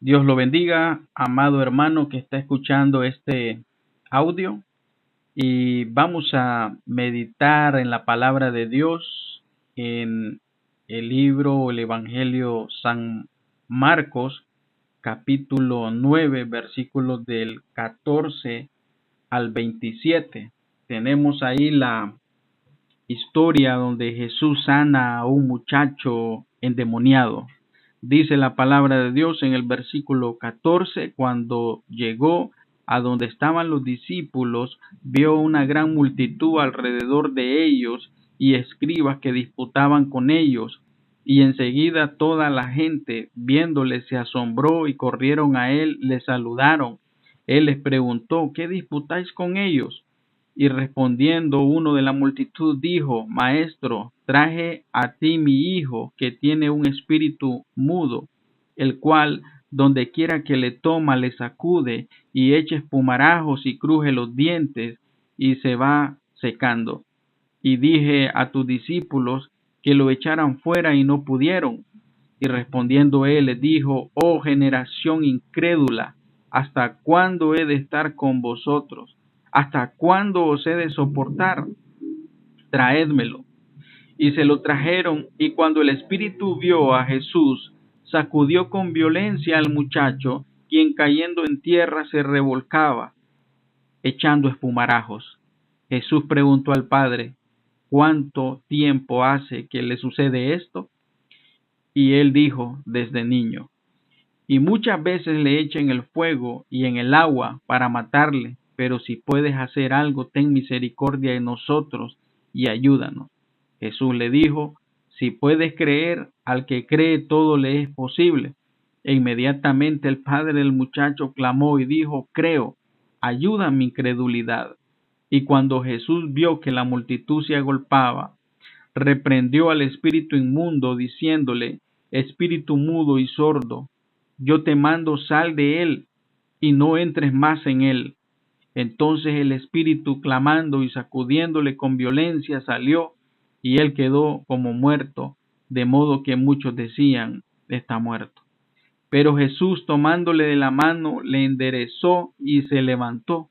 Dios lo bendiga, amado hermano que está escuchando este audio, y vamos a meditar en la palabra de Dios en el libro o el Evangelio San Marcos, capítulo 9, versículos del 14 al 27. Tenemos ahí la historia donde Jesús sana a un muchacho endemoniado. Dice la palabra de Dios en el versículo 14: cuando llegó a donde estaban los discípulos, vio una gran multitud alrededor de ellos y escribas que disputaban con ellos. Y enseguida toda la gente, viéndole, se asombró y corrieron a él, le saludaron. Él les preguntó: ¿qué disputáis con ellos? Y respondiendo uno de la multitud dijo: Maestro, traje a ti mi hijo, que tiene un espíritu mudo, el cual donde quiera que le toma le sacude y echa espumarajos y cruje los dientes y se va secando. Y dije a tus discípulos que lo echaran fuera y no pudieron. Y respondiendo él les dijo: Oh generación incrédula, ¿hasta cuándo he de estar con vosotros? ¿Hasta cuándo os he de soportar? Traédmelo. Y se lo trajeron, y cuando el espíritu vio a Jesús, sacudió con violencia al muchacho, quien cayendo en tierra se revolcaba, echando espumarajos. Jesús preguntó al padre: ¿cuánto tiempo hace que le sucede esto? Y él dijo: desde niño. Y muchas veces le echa en el fuego y en el agua para matarle, pero si puedes hacer algo, ten misericordia de nosotros y ayúdanos. Jesús le dijo: si puedes creer, al que cree todo le es posible. E inmediatamente el padre del muchacho clamó y dijo: creo, ayuda mi incredulidad. Y cuando Jesús vio que la multitud se agolpaba, reprendió al espíritu inmundo, diciéndole: espíritu mudo y sordo, yo te mando, sal de él y no entres más en él. Entonces el espíritu, clamando y sacudiéndole con violencia, salió, y él quedó como muerto, de modo que muchos decían: está muerto. Pero Jesús, tomándole de la mano, le enderezó y se levantó.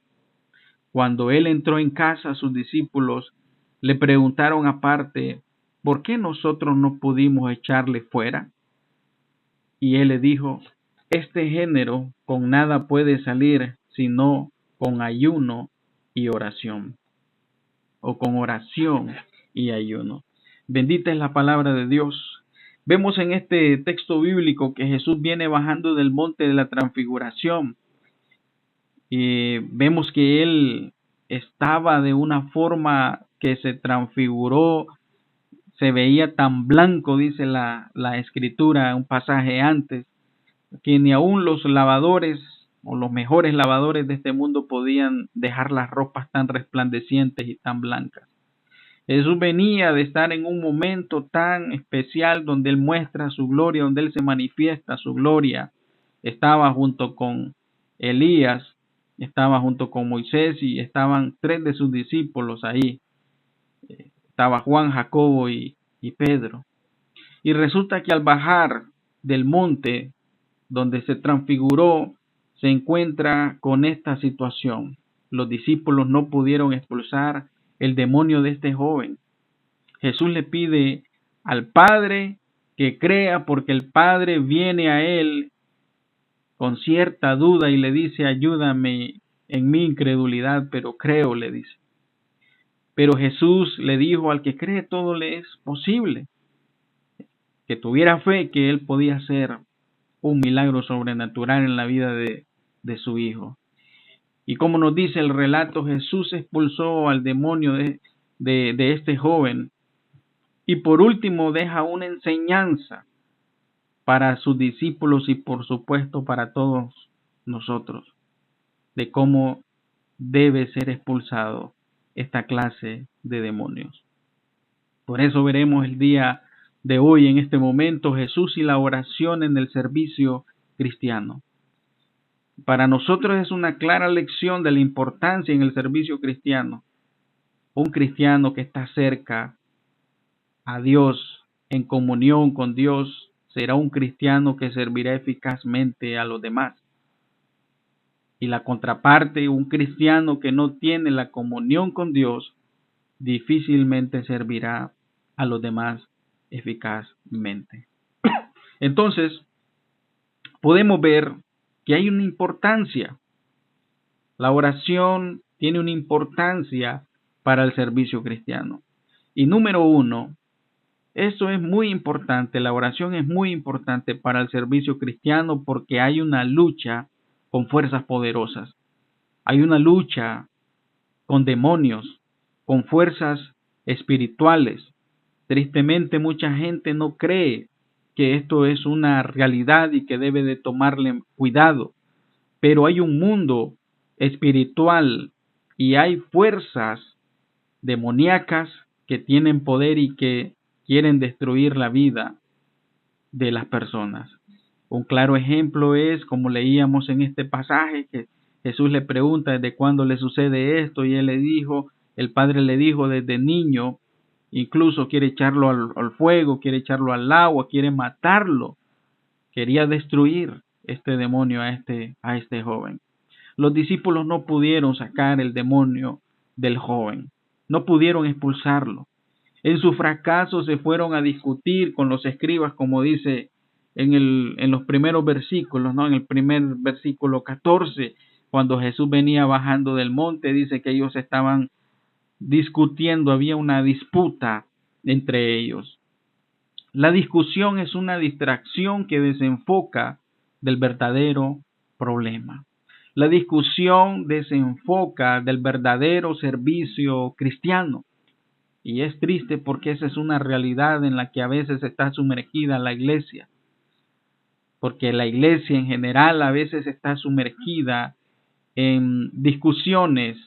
Cuando él entró en casa, sus discípulos le preguntaron aparte: ¿por qué nosotros no pudimos echarle fuera? Y él le dijo: este género con nada puede salir sino con ayuno y oración, o con oración y ayuno. Bendita es la palabra de Dios. Vemos en este texto bíblico que Jesús viene bajando del monte de la transfiguración, y vemos que él estaba de una forma que se transfiguró, se veía tan blanco, dice la escritura, un pasaje antes, que ni aun los lavadores o los mejores lavadores de este mundo podían dejar las ropas tan resplandecientes y tan blancas. Jesús venía de estar en un momento tan especial donde Él muestra su gloria, donde Él se manifiesta su gloria. Estaba junto con Elías, estaba junto con Moisés y estaban tres de sus discípulos ahí. Estaba Juan, Jacobo y Pedro. Y resulta que al bajar del monte donde se transfiguró, se encuentra con esta situación. Los discípulos no pudieron expulsar el demonio de este joven. Jesús le pide al Padre que crea, porque el Padre viene a él con cierta duda y le dice: ayúdame en mi incredulidad, pero creo, le dice. Pero Jesús le dijo: al que cree todo le es posible. Que tuviera fe que él podía hacer un milagro sobrenatural en la vida de su hijo. Y como nos dice el relato, Jesús expulsó al demonio de este joven. Y por último deja una enseñanza para sus discípulos y por supuesto para todos nosotros, de cómo debe ser expulsado esta clase de demonios. Por eso veremos el día de hoy, en este momento, Jesús y la oración en el servicio cristiano. Para nosotros es una clara lección de la importancia en el servicio cristiano. Un cristiano que está cerca a Dios, en comunión con Dios, será un cristiano que servirá eficazmente a los demás. Y la contraparte, un cristiano que no tiene la comunión con Dios, difícilmente servirá a los demás eficazmente. Entonces, podemos ver que hay una importancia. La oración tiene una importancia para el servicio cristiano. Y número uno, eso es muy importante, la oración es muy importante para el servicio cristiano porque hay una lucha con fuerzas poderosas. Hay una lucha con demonios, con fuerzas espirituales. Tristemente, mucha gente no cree que esto es una realidad y que debe de tomarle cuidado. Pero hay un mundo espiritual y hay fuerzas demoníacas que tienen poder y que quieren destruir la vida de las personas. Un claro ejemplo es, como leíamos en este pasaje, que Jesús le pregunta desde cuándo le sucede esto y él le dijo, el padre le dijo desde niño, incluso quiere echarlo al fuego, quiere echarlo al agua, quiere matarlo, quería destruir este demonio a este joven. Los discípulos no pudieron sacar el demonio del joven, no pudieron expulsarlo. En su fracaso se fueron a discutir con los escribas, como dice en los primeros versículos, ¿no? En el primer versículo 14, cuando Jesús venía bajando del monte, dice que ellos estaban discutiendo, había una disputa entre ellos. La discusión es una distracción que desenfoca del verdadero problema. La discusión desenfoca del verdadero servicio cristiano. Y es triste porque esa es una realidad en la que a veces está sumergida la iglesia. Porque la iglesia en general a veces está sumergida en discusiones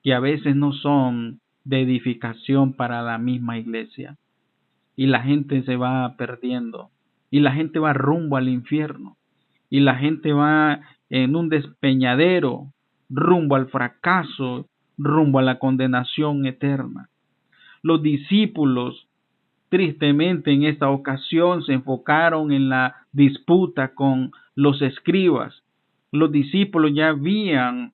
que a veces no son de edificación para la misma iglesia. Y la gente se va perdiendo. Y la gente va rumbo al infierno. Y la gente va en un despeñadero, rumbo al fracaso, rumbo a la condenación eterna. Los discípulos, tristemente en esta ocasión, se enfocaron en la disputa con los escribas. Los discípulos ya habían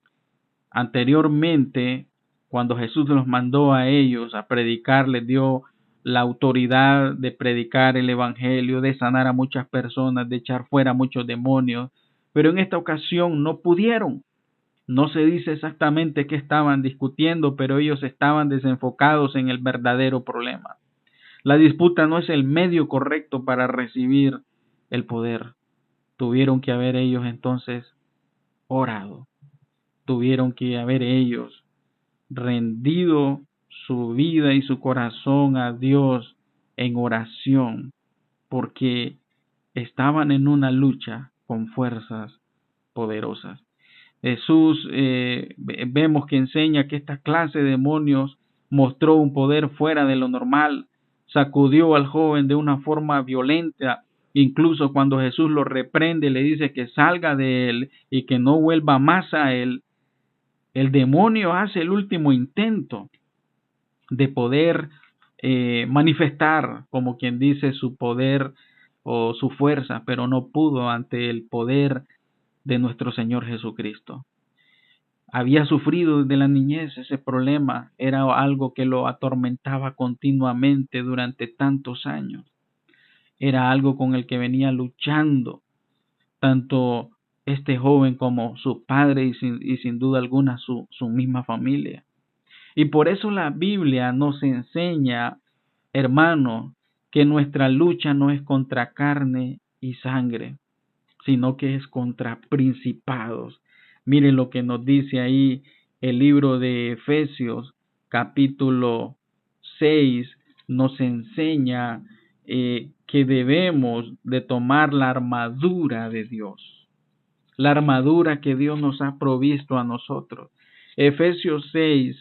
anteriormente, cuando Jesús los mandó a ellos a predicar, les dio la autoridad de predicar el evangelio, de sanar a muchas personas, de echar fuera a muchos demonios, pero en esta ocasión no pudieron. No se dice exactamente qué estaban discutiendo, pero ellos estaban desenfocados en el verdadero problema. La disputa no es el medio correcto para recibir el poder. Tuvieron que haber ellos entonces orado. Tuvieron que haber ellos rendido su vida y su corazón a Dios en oración, porque estaban en una lucha con fuerzas poderosas. Jesús vemos que enseña que esta clase de demonios mostró un poder fuera de lo normal, sacudió al joven de una forma violenta, incluso cuando Jesús lo reprende, le dice que salga de él y que no vuelva más a él. El demonio hace el último intento de poder manifestar, como quien dice, su poder o su fuerza, pero no pudo ante el poder de nuestro Señor Jesucristo. Había sufrido desde la niñez ese problema, era algo que lo atormentaba continuamente durante tantos años. Era algo con el que venía luchando tanto este joven como su padre y sin duda alguna su misma familia. Y por eso la Biblia nos enseña, hermano, que nuestra lucha no es contra carne y sangre, sino que es contra principados. Miren lo que nos dice ahí el libro de Efesios, capítulo 6, nos enseña que debemos de tomar la armadura de Dios, la armadura que Dios nos ha provisto a nosotros. Efesios 6,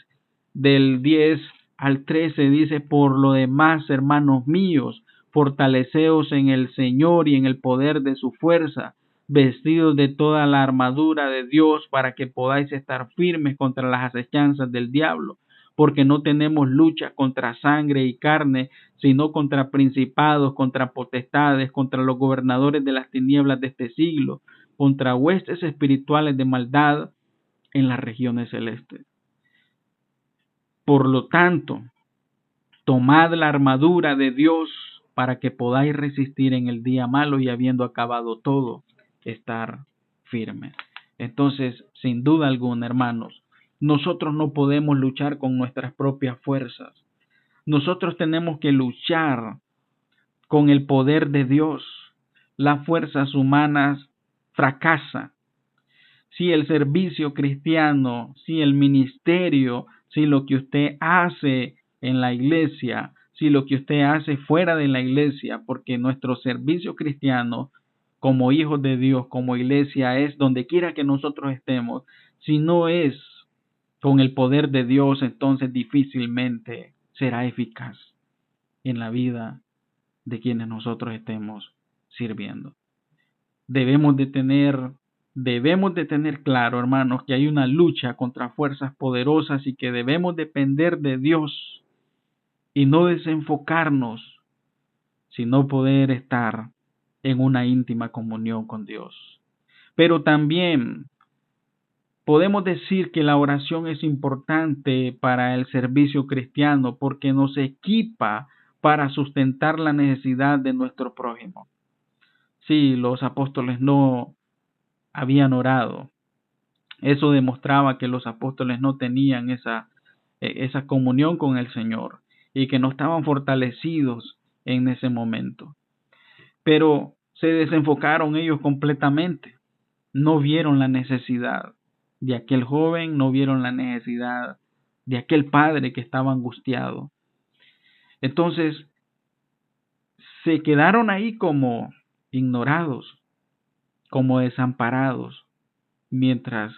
del 10 al 13 dice, por lo demás, hermanos míos, fortaleceos en el Señor y en el poder de su fuerza, vestidos de toda la armadura de Dios para que podáis estar firmes contra las acechanzas del diablo, porque no tenemos lucha contra sangre y carne, sino contra principados, contra potestades, contra los gobernadores de las tinieblas de este siglo, contra huestes espirituales de maldad en las regiones celestes. Por lo tanto, tomad la armadura de Dios para que podáis resistir en el día malo y habiendo acabado todo, estar firmes. Entonces, sin duda alguna, hermanos, nosotros no podemos luchar con nuestras propias fuerzas. Nosotros tenemos que luchar con el poder de Dios. Las fuerzas humanas fracasan. Si el servicio cristiano, si el ministerio, si lo que usted hace en la iglesia, si lo que usted hace fuera de la iglesia, porque nuestro servicio cristiano como hijos de Dios, como iglesia, es donde quiera que nosotros estemos. Si no es con el poder de Dios, entonces difícilmente será eficaz en la vida de quienes nosotros estemos sirviendo. Debemos de tener claro, hermanos, que hay una lucha contra fuerzas poderosas y que debemos depender de Dios y no desenfocarnos, sino poder estar en una íntima comunión con Dios. Pero también podemos decir que la oración es importante para el servicio cristiano porque nos equipa para sustentar la necesidad de nuestro prójimo. Sí, los apóstoles no habían orado. Eso demostraba que los apóstoles no tenían esa comunión con el Señor y que no estaban fortalecidos en ese momento. Pero se desenfocaron ellos completamente. No vieron la necesidad de aquel joven, no vieron la necesidad de aquel padre que estaba angustiado. Entonces, se quedaron ahí como ignorados, como desamparados, mientras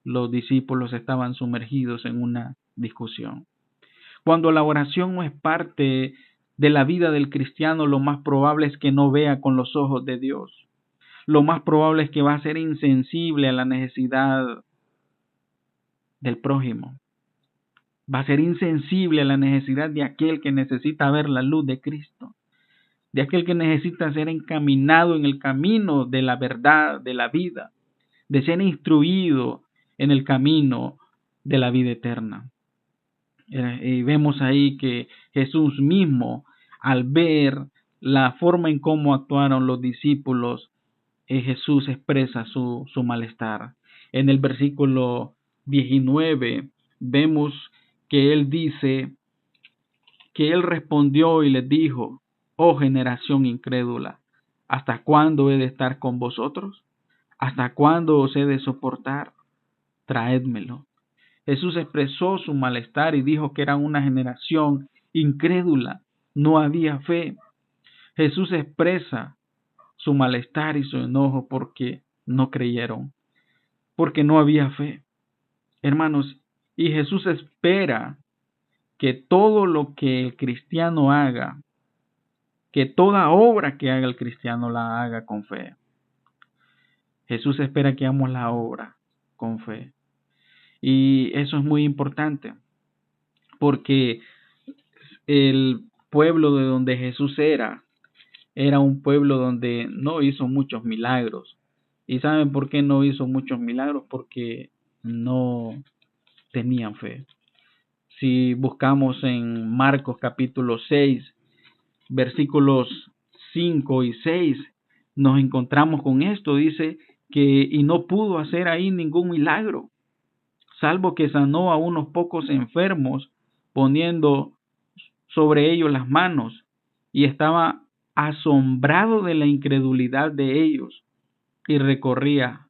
los discípulos estaban sumergidos en una discusión. Cuando la oración no es parte de la vida del cristiano, lo más probable es que no vea con los ojos de Dios. Lo más probable es que va a ser insensible a la necesidad del prójimo. Va a ser insensible a la necesidad de aquel que necesita ver la luz de Cristo, de aquel que necesita ser encaminado en el camino de la verdad, de la vida, de ser instruido en el camino de la vida eterna. Y vemos ahí que Jesús mismo, al ver la forma en cómo actuaron los discípulos, Jesús expresa su malestar. En el versículo 19 vemos que él dice que él respondió y les dijo: oh generación incrédula, ¿hasta cuándo he de estar con vosotros? ¿Hasta cuándo os he de soportar? Traédmelo. Jesús expresó su malestar y dijo que era una generación incrédula, no había fe. Jesús expresa su malestar y su enojo porque no creyeron, porque no había fe. Hermanos, y Jesús espera que todo lo que el cristiano haga, que toda obra que haga el cristiano la haga con fe. Jesús espera que hagamos la obra con fe. Y eso es muy importante, porque el pueblo de donde Jesús era un pueblo donde no hizo muchos milagros. ¿Y saben por qué no hizo muchos milagros? Porque no tenían fe. Si buscamos en Marcos capítulo 6, versículos 5 y 6, nos encontramos con esto. Dice que y no pudo hacer ahí ningún milagro, salvo que sanó a unos pocos enfermos poniendo sobre ellos las manos, y estaba asombrado de la incredulidad de ellos y recorría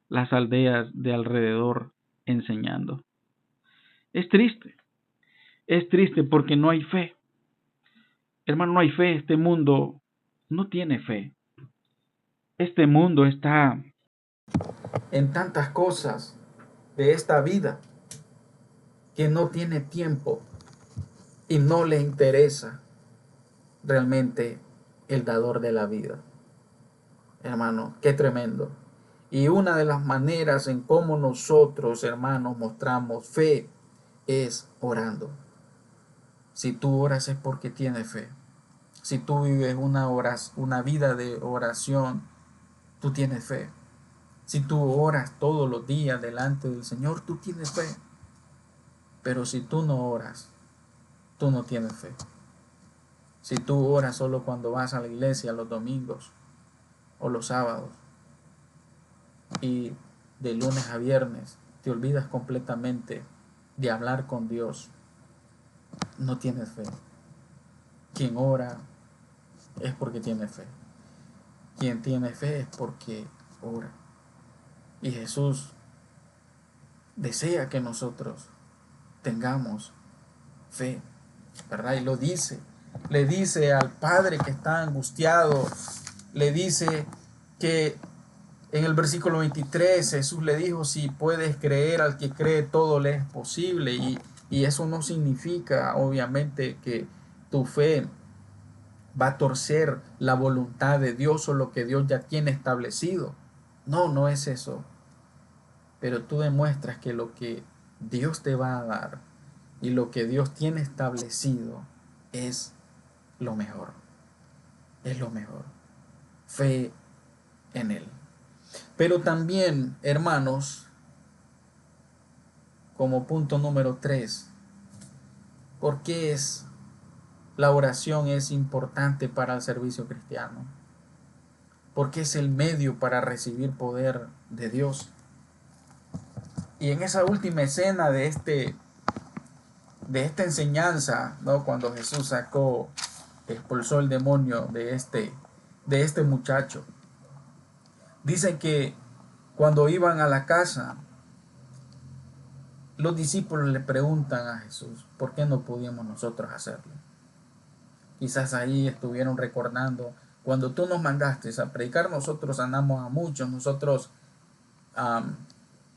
las aldeas de alrededor enseñando. Es triste porque no hay fe. Hermano, no hay fe. Este mundo no tiene fe. Este mundo está en tantas cosas de esta vida que no tiene tiempo y no le interesa realmente el dador de la vida. Hermano, qué tremendo. Y una de las maneras en cómo nosotros, hermanos, mostramos fe es orando. Si tú oras es porque tienes fe. Si tú vives una vida de oración, tú tienes fe. Si tú oras todos los días delante del Señor, tú tienes fe. Pero si tú no oras, tú no tienes fe. Si tú oras solo cuando vas a la iglesia los domingos o los sábados y de lunes a viernes te olvidas completamente de hablar con Dios, no tienes fe. Quien ora es porque tiene fe. Quien tiene fe es porque ora. Y Jesús desea que nosotros tengamos fe, ¿verdad? Y lo dice. Le dice al padre que está angustiado, le dice que en el versículo 23 Jesús le dijo, si puedes creer, al que cree todo le es posible. Y eso no significa, obviamente, que tu fe va a torcer la voluntad de Dios o lo que Dios ya tiene establecido. No, no es eso. Pero tú demuestras que lo que Dios te va a dar y lo que Dios tiene establecido es lo mejor. Es lo mejor. Fe en Él. Pero también, hermanos, como punto número 3, ¿por qué la oración es importante para el servicio cristiano? Porque es el medio para recibir poder de Dios. Y en esa última escena de esta enseñanza, ¿no? Cuando Jesús expulsó el demonio de este muchacho, dicen que cuando iban a la casa, los discípulos le preguntan a Jesús, ¿por qué no pudimos nosotros hacerlo? Quizás ahí estuvieron recordando, cuando tú nos mandaste a predicar, nosotros sanamos a muchos, nosotros um,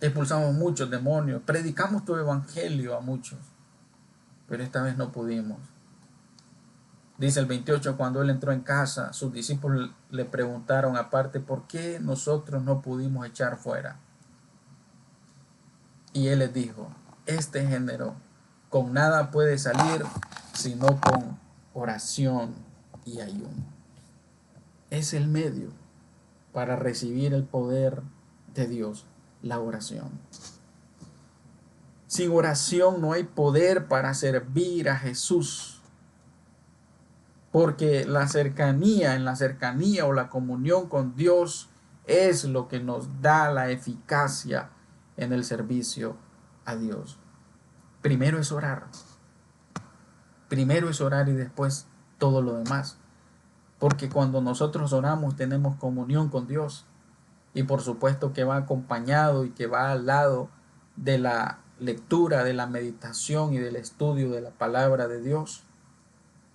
expulsamos muchos demonios, predicamos tu evangelio a muchos, pero esta vez no pudimos. Dice el 28, cuando él entró en casa, sus discípulos le preguntaron aparte, ¿por qué nosotros no pudimos echar fuera? Y él les dijo, este género con nada puede salir sino con oración y ayuno. Es el medio para recibir el poder de Dios, la oración. Sin oración no hay poder para servir a Jesús, porque en la cercanía o la comunión con Dios es lo que nos da la eficacia en el servicio a Dios. Primero es orar. Primero es orar y después todo lo demás. Porque cuando nosotros oramos tenemos comunión con Dios. Y por supuesto que va acompañado y que va al lado de la lectura, de la meditación y del estudio de la palabra de Dios.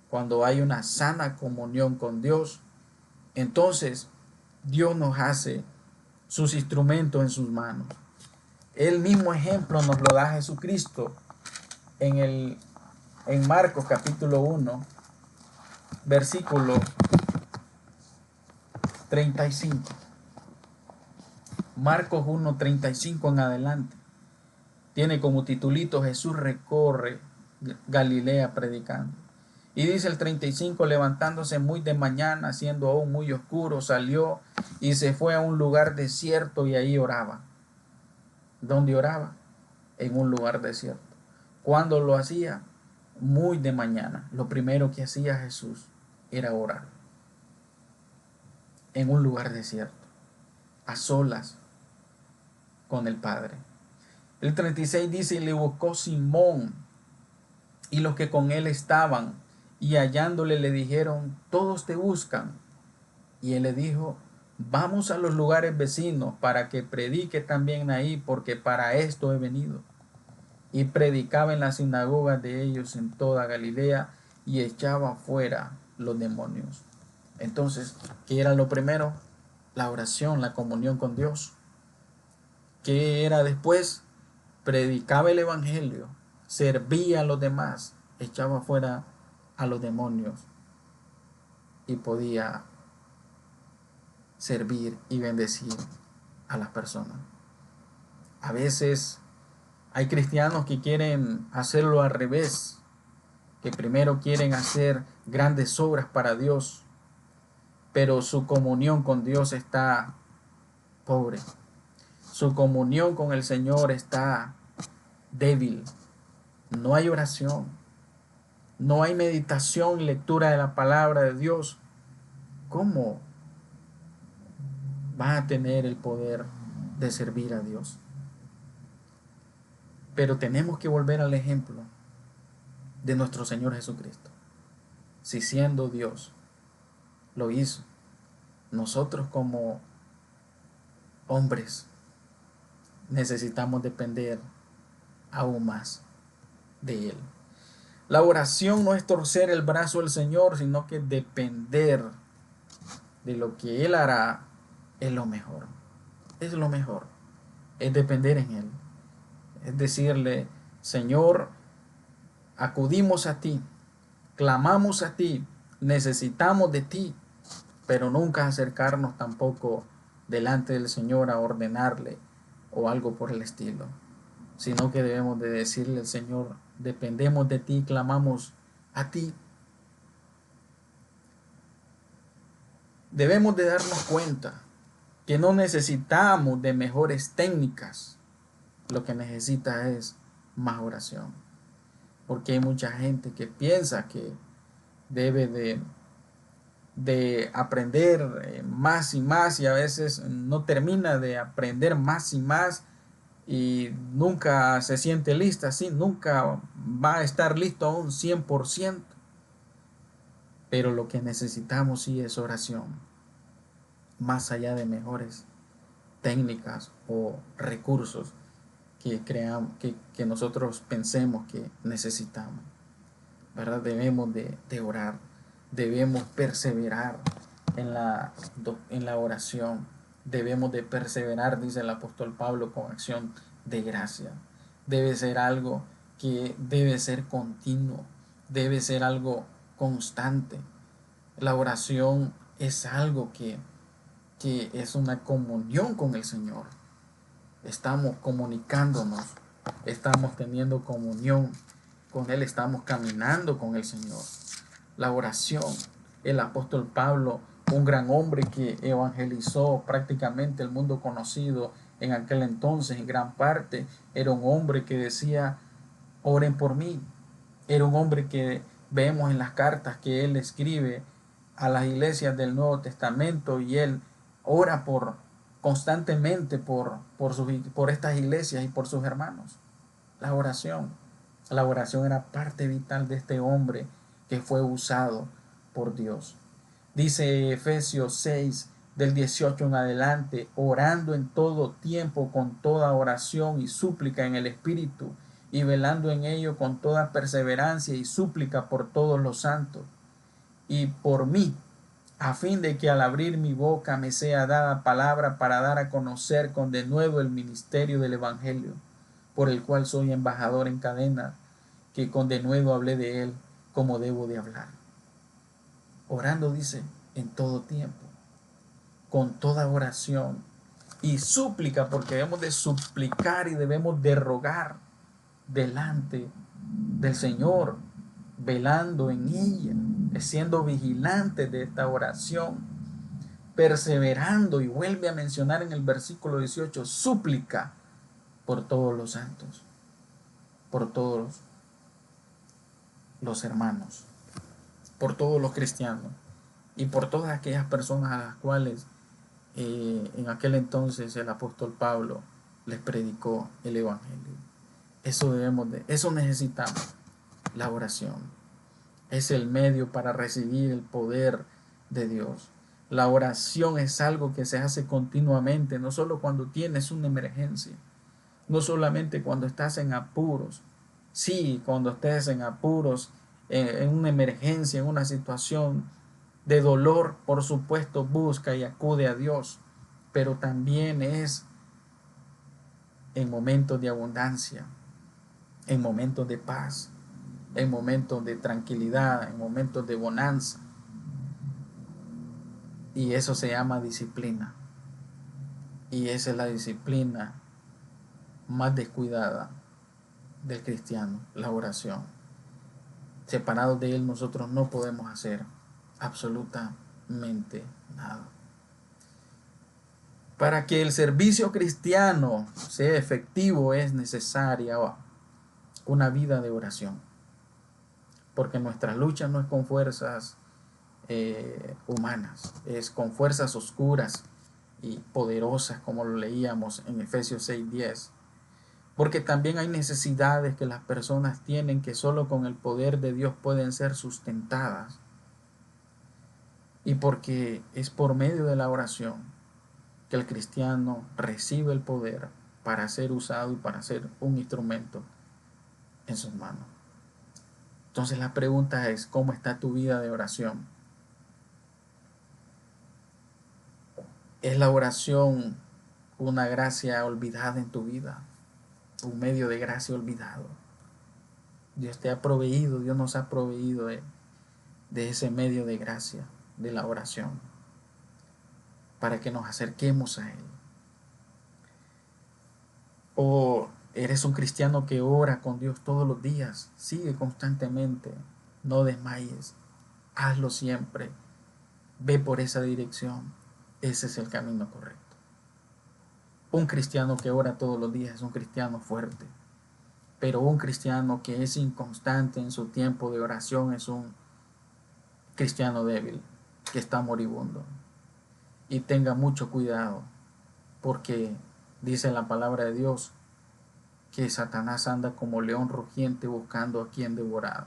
Cuando hay una sana comunión con Dios, entonces Dios nos hace sus instrumentos en sus manos. El mismo ejemplo nos lo da Jesucristo en Marcos capítulo 1, versículo 35. Marcos 1, 35 en adelante. Tiene como titulito Jesús recorre Galilea predicando. Y dice el 35, levantándose muy de mañana, siendo aún muy oscuro, salió y se fue a un lugar desierto y ahí oraba. ¿Dónde oraba? En un lugar desierto. ¿Cuándo lo hacía? Muy de mañana. Lo primero que hacía Jesús era orar. En un lugar desierto, a solas con el Padre. El 36 dice, y le buscó Simón y los que con él estaban, y hallándole le dijeron, todos te buscan. Y él le dijo, vamos a los lugares vecinos para que predique también ahí, porque para esto he venido. Y predicaba en las sinagogas de ellos en toda Galilea y echaba fuera los demonios. Entonces, ¿qué era lo primero? La oración, la comunión con Dios. ¿Qué era después? Predicaba el evangelio, servía a los demás, echaba fuera a los demonios y podía servir y bendecir a las personas. A veces hay cristianos que quieren hacerlo al revés. que primero quieren hacer grandes obras para Dios, pero su comunión con Dios está pobre. Su comunión con el Señor está débil. No hay oración, no hay meditación, lectura de la palabra de Dios. ¿Cómo van a tener el poder de servir a Dios? Pero tenemos que volver al ejemplo de nuestro Señor Jesucristo. Si siendo Dios lo hizo, nosotros como hombres necesitamos depender aún más de Él. La oración no es torcer el brazo del Señor, sino que depender de lo que Él hará es lo mejor. Es lo mejor. Es depender en Él. Es decirle, Señor, acudimos a ti, clamamos a ti, necesitamos de ti, pero nunca acercarnos tampoco delante del Señor a ordenarle o algo por el estilo, sino que debemos de decirle al Señor, dependemos de ti, clamamos a ti. Debemos de darnos cuenta que no necesitamos de mejores técnicas, lo que necesita es más oración, porque hay mucha gente que piensa que debe de aprender más y más, y a veces no termina de aprender más y más y nunca se siente lista, ¿sí? Nunca va a estar listo a un 100%, pero lo que necesitamos sí es oración, más allá de mejores técnicas o recursos que nosotros pensemos que necesitamos, ¿verdad? Debemos de orar, debemos perseverar en la oración, debemos de perseverar, dice el apóstol Pablo, con acción de gracia. Debe ser algo que debe ser continuo, debe ser algo constante. La oración es algo que es una comunión con el Señor. Estamos comunicándonos, estamos teniendo comunión con Él, estamos caminando con el Señor. La oración, el apóstol Pablo, un gran hombre que evangelizó prácticamente el mundo conocido en aquel entonces, en gran parte, era un hombre que decía, oren por mí. Era un hombre que vemos en las cartas que él escribe a las iglesias del Nuevo Testamento, y él ora constantemente por estas iglesias y por sus hermanos. La oración era parte vital de este hombre que fue usado por Dios. Dice Efesios 6, del 18 en adelante, orando en todo tiempo con toda oración y súplica en el Espíritu, y velando en ello con toda perseverancia y súplica por todos los santos y por mí, a fin de que al abrir mi boca me sea dada palabra para dar a conocer con denuedo el ministerio del Evangelio, por el cual soy embajador en cadena, que con denuedo hablé de él como debo de hablar. Orando, dice, en todo tiempo, con toda oración y súplica, porque debemos de suplicar y debemos de rogar delante del Señor, velando en ella, siendo vigilantes de esta oración, perseverando, y vuelve a mencionar en el versículo 18, súplica por todos los santos, por todos los hermanos, por todos los cristianos y por todas aquellas personas a las cuales en aquel entonces el apóstol Pablo les predicó el Evangelio. Eso necesitamos, la oración. Es el medio para recibir el poder de Dios. La oración es algo que se hace continuamente, no solo cuando tienes una emergencia, no solamente cuando estás en apuros. Sí, cuando estés en apuros, en una emergencia, en una situación de dolor, por supuesto, busca y acude a Dios, pero también es en momentos de abundancia, en momentos de paz, en momentos de tranquilidad, en momentos de bonanza. Y eso se llama disciplina. Y esa es la disciplina más descuidada del cristiano, la oración. Separados de Él nosotros no podemos hacer absolutamente nada. Para que el servicio cristiano sea efectivo es necesaria una vida de oración. Porque nuestra lucha no es con fuerzas humanas, es con fuerzas oscuras y poderosas, como lo leíamos en Efesios 6:10. Porque también hay necesidades que las personas tienen que solo con el poder de Dios pueden ser sustentadas. Y porque es por medio de la oración que el cristiano recibe el poder para ser usado y para ser un instrumento en sus manos. Entonces la pregunta es, ¿cómo está tu vida de oración? ¿Es la oración una gracia olvidada en tu vida? Un medio de gracia olvidado. Dios te ha proveído, Dios nos ha proveído de ese medio de gracia, de la oración, para que nos acerquemos a Él. O eres un cristiano que ora con Dios todos los días, sigue constantemente, no desmayes, hazlo siempre, ve por esa dirección, ese es el camino correcto. Un cristiano que ora todos los días es un cristiano fuerte, pero un cristiano que es inconstante en su tiempo de oración es un cristiano débil, que está moribundo. Y tenga mucho cuidado, porque dice la palabra de Dios que Satanás anda como león rugiente buscando a quien devorar.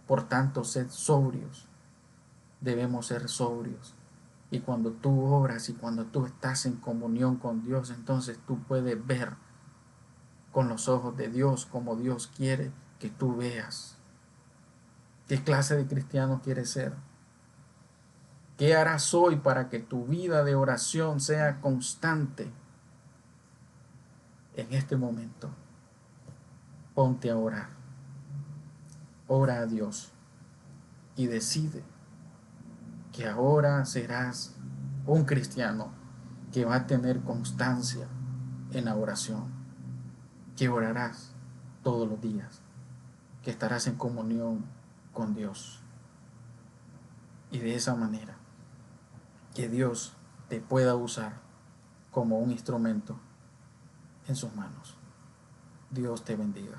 Por tanto, sed sobrios, debemos ser sobrios. Y cuando tú oras y cuando tú estás en comunión con Dios, entonces tú puedes ver con los ojos de Dios como Dios quiere que tú veas. ¿Qué clase de cristiano quieres ser? ¿Qué harás hoy para que tu vida de oración sea constante? En este momento, ponte a orar. Ora a Dios y decide que ahora serás un cristiano que va a tener constancia en la oración, que orarás todos los días, que estarás en comunión con Dios. Y de esa manera, que Dios te pueda usar como un instrumento en sus manos. Dios te bendiga.